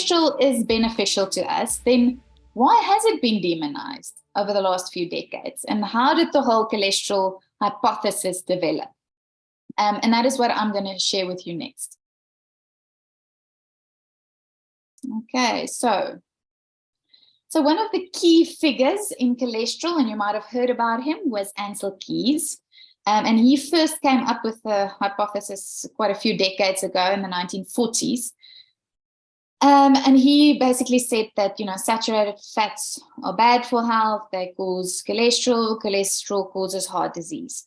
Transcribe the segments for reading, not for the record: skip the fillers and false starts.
cholesterol is beneficial to us, then why has it been demonized over the last few decades? And how did the whole cholesterol hypothesis develop? And that is what I'm going to share with you next. Okay, so one of the key figures in cholesterol, and you might have heard about him, was Ancel Keys. And he first came up with the hypothesis quite a few decades ago in the 1940s. And he basically said that, saturated fats are bad for health. They cause cholesterol. Cholesterol causes heart disease.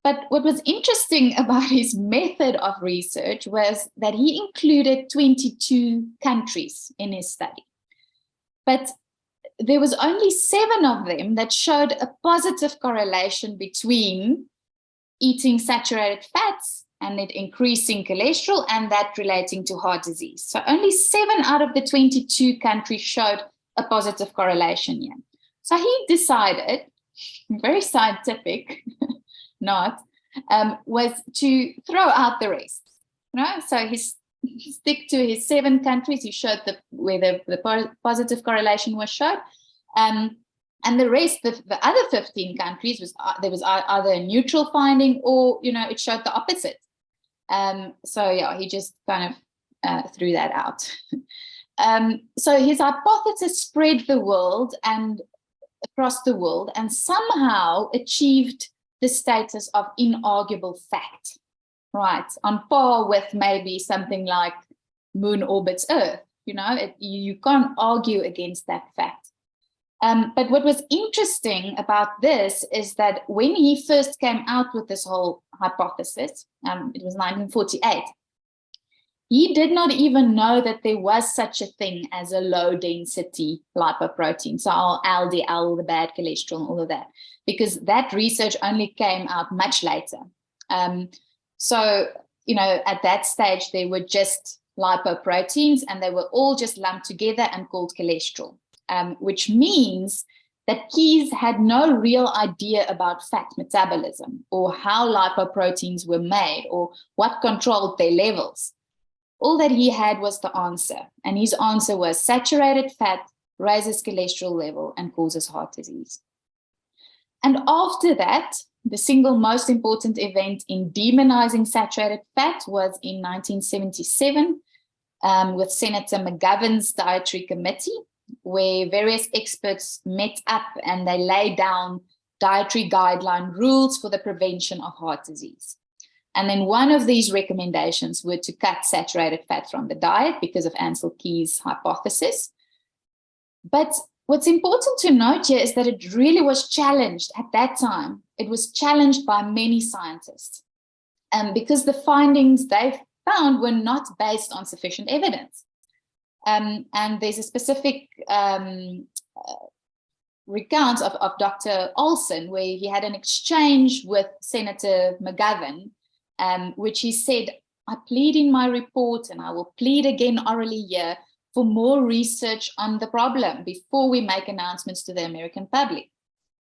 But what was interesting about his method of research was that he included 22 countries in his study. But there was only 7 of them that showed a positive correlation between eating saturated fats and it increasing cholesterol and that relating to heart disease. So only 7 out of the 22 countries showed a positive correlation here. So he decided, very scientific, was to throw out the rest. So he stick to his 7 countries. He showed where the positive correlation was showed. And the rest, the other 15 countries, there was either a neutral finding or, it showed the opposite. So yeah, he just kind of threw that out. So his hypothesis spread the world and across the world and somehow achieved the status of inarguable fact, right? On par with maybe something like moon orbits Earth. You can't argue against that fact. But what was interesting about this is that when he first came out with this whole hypothesis, it was 1948, he did not even know that there was such a thing as a low-density lipoprotein, so LDL, the bad cholesterol, all of that, because that research only came out much later. So, at that stage, they were just lipoproteins, and they were all just lumped together and called cholesterol. Which means that Keys had no real idea about fat metabolism or how lipoproteins were made or what controlled their levels. All that he had was the answer, and his answer was saturated fat raises cholesterol level and causes heart disease. And after that, the single most important event in demonizing saturated fat was in 1977 with Senator McGovern's Dietary Committee, where various experts met up and they laid down dietary guideline rules for the prevention of heart disease. And then one of these recommendations were to cut saturated fat from the diet because of Ancel Keys' hypothesis. But what's important to note here is that it really was challenged at that time. It was challenged by many scientists because the findings they found were not based on sufficient evidence. And there's a specific recount of Dr. Olson where he had an exchange with Senator McGovern, which he said, I plead in my report and I will plead again orally here for more research on the problem before we make announcements to the American public.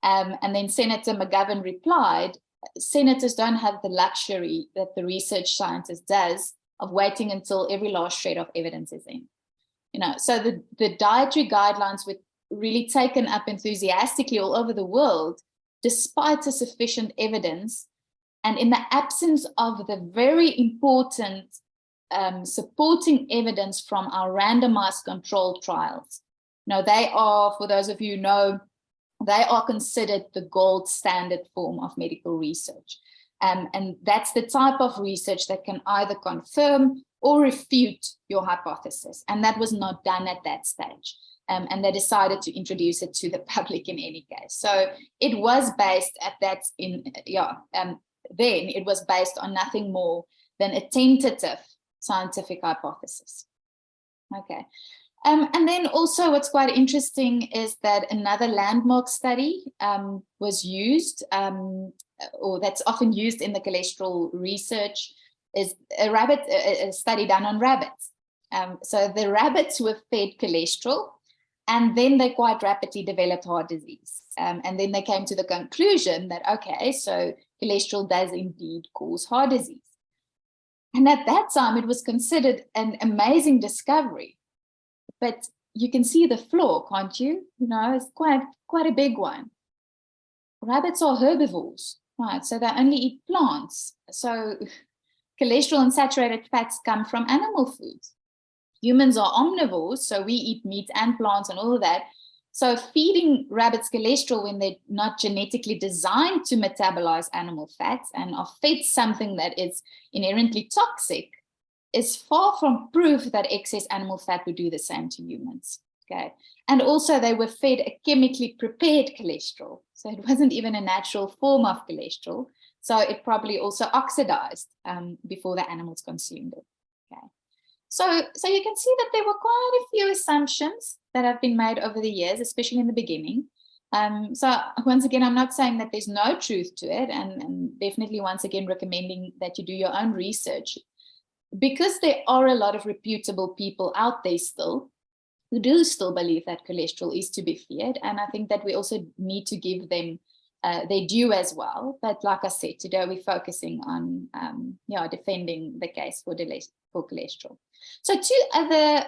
And then Senator McGovern replied, senators don't have the luxury that the research scientist does of waiting until every last shred of evidence is in. So the dietary guidelines were really taken up enthusiastically all over the world, despite the sufficient evidence and in the absence of the very important supporting evidence from our randomized controlled trials. They are, for those of you who know, they are considered the gold standard form of medical research. And that's the type of research that can either confirm or refute your hypothesis. And that was not done at that stage. And they decided to introduce it to the public in any case. So it was based at that, then it was based on nothing more than a tentative scientific hypothesis. Okay. And then also what's quite interesting is that another landmark study was used, or that's often used in the cholesterol research, is a study done on rabbits. So the rabbits were fed cholesterol, and then they quite rapidly developed heart disease. And then they came to the conclusion that, okay, so cholesterol does indeed cause heart disease. And at that time, it was considered an amazing discovery. but you can see the flaw, can't you? You know, it's quite a big one. Rabbits are herbivores, right? So they only eat plants. So cholesterol and saturated fats come from animal foods. Humans are omnivores, so we eat meat and plants and all of that. So feeding rabbits cholesterol when they're not genetically designed to metabolize animal fats and are fed something that is inherently toxic is far from proof that excess animal fat would do the same to humans. Okay. And also they were fed a chemically prepared cholesterol. So it wasn't even a natural form of cholesterol. So it probably also oxidized before the animals consumed it. Okay. So you can see that there were quite a few assumptions that have been made over the years, especially in the beginning. So once again, I'm not saying that there's no truth to it, and definitely once again recommending that you do your own research, because there are a lot of reputable people out there still who do still believe that cholesterol is to be feared. And I think that we also need to give them their due as well. But like I said, today we're focusing on defending the case for cholesterol. So two other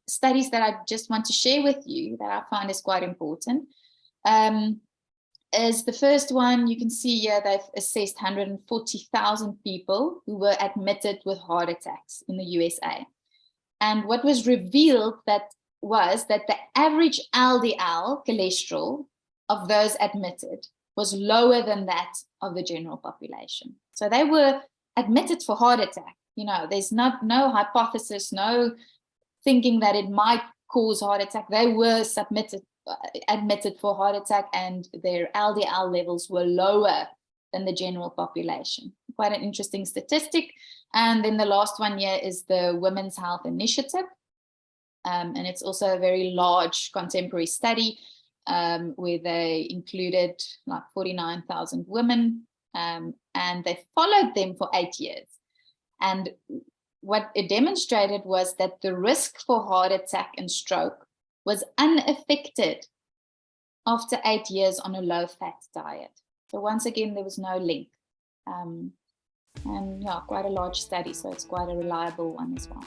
studies that I just want to share with you that I find is quite important is the first one. You can see here they've assessed 140,000 people who were admitted with heart attacks in the USA. And what was revealed was that the average LDL cholesterol of those admitted was lower than that of the general population. So they were admitted for heart attack. You know, there's no hypothesis, no thinking that it might cause heart attack. They were admitted for heart attack, and their LDL levels were lower than the general population. Quite an interesting statistic. And then the last one here is the Women's Health Initiative. And it's also a very large contemporary study where they included like 49,000 women, and they followed them for 8 years. And what it demonstrated was that the risk for heart attack and stroke was unaffected after 8 years on a low-fat diet. So once again, there was no link. And yeah, quite a large study, so it's quite a reliable one as well.